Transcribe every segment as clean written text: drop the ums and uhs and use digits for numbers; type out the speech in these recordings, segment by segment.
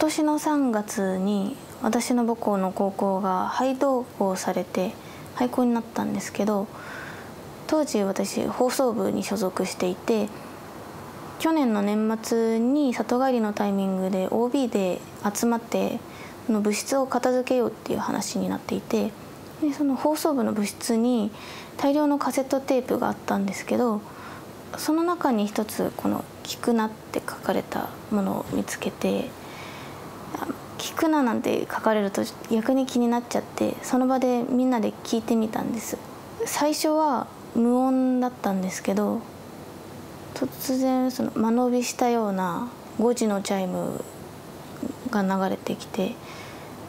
年の3月に私の母校の高校が廃校されて廃校になったんですけど、当時私放送部に所属していて、去年の年末に里帰りのタイミングで OB で集まって部室を片付けようっていう話になっていて、でその放送部の部室に大量のカセットテープがあったんですけど、その中に一つこの「聞くな」って書かれたものを見つけて、聞くななんて書かれると逆に気になっちゃって、その場でみんなで聞いてみたんです。最初は無音だったんですけど、突然その間延びしたような5時のチャイムが流れてきて、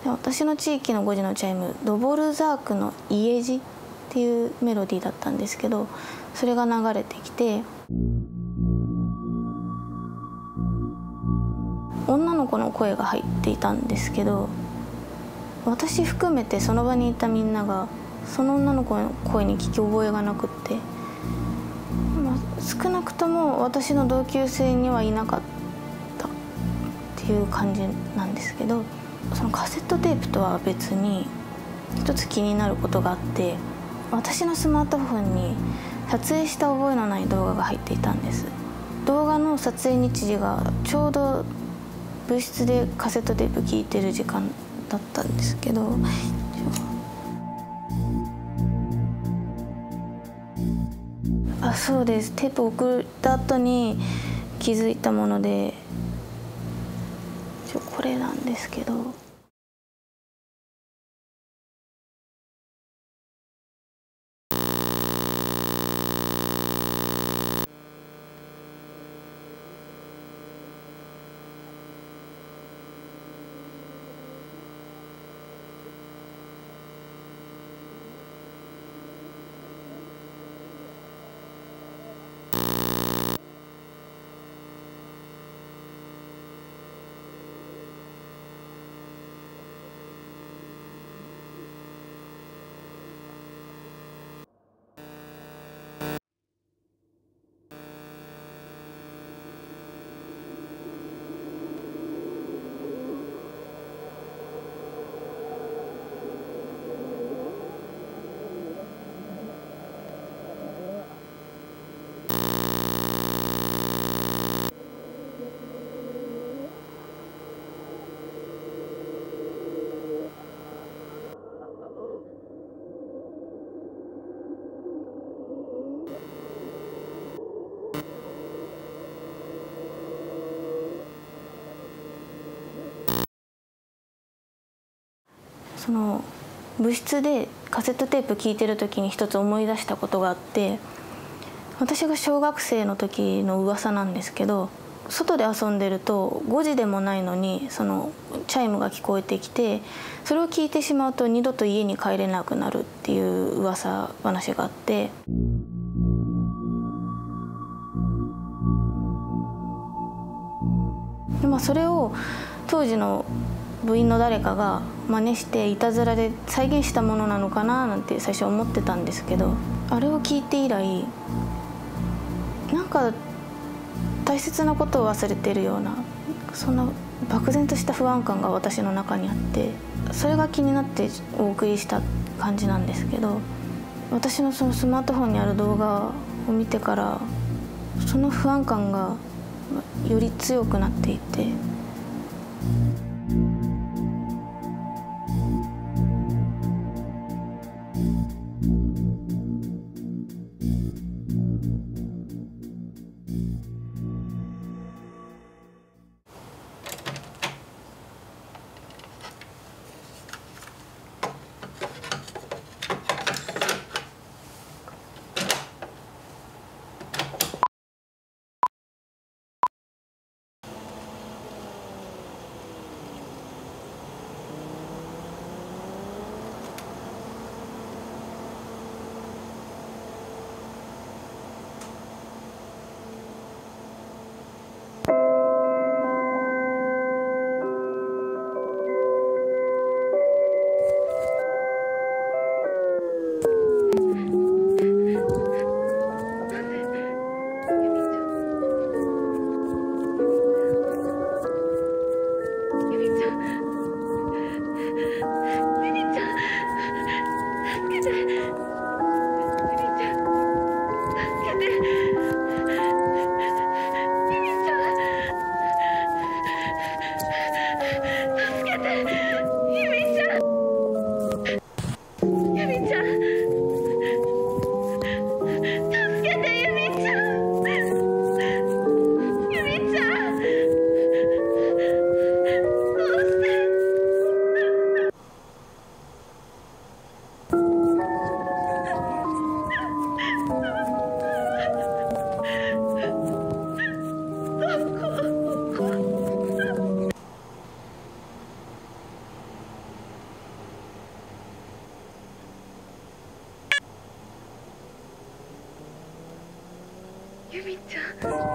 私の地域の5時のチャイム、ドボルザークの「家路」っていうメロディーだったんですけど、それが流れてきて、女の子の声が入っていたんですけど、私含めてその場にいたみんながその女の子の声に聞き覚えがなくって、少なくとも私の同級生にはいなかったっていう感じなんですけど、そのカセットテープとは別に一つ気になることがあって、私のスマートフォンに撮影した覚えのない動画が入っていたんです。動画の撮影日時がちょうど部室でカセットテープ聞いてる時間だったんですけど、そうです。テープを送った後に気づいたもので、これなんですけど。その部室でカセットテープ聞いてる時に一つ思い出したことがあって、私が小学生の時の噂なんですけど、外で遊んでると5時でもないのにそのチャイムが聞こえてきて、それを聞いてしまうと二度と家に帰れなくなるっていう噂話があって、で、それを当時の部員の誰かが真似していたずらで再現したものなのかななんて最初思ってたんですけど、あれを聞いて以来なんか大切なことを忘れているような、そんな漠然とした不安感が私の中にあって、それが気になってお送りした感じなんですけど、私のそのスマートフォンにある動画を見てからその不安感がより強くなっていて。ゆみちゃん。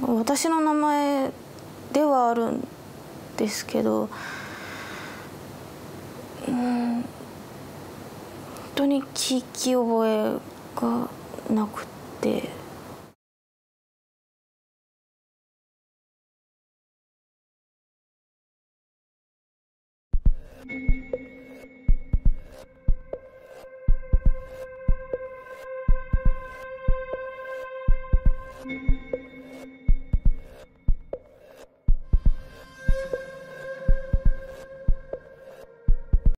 私の名前ではあるんですけど、本当に聞き覚えがなくて。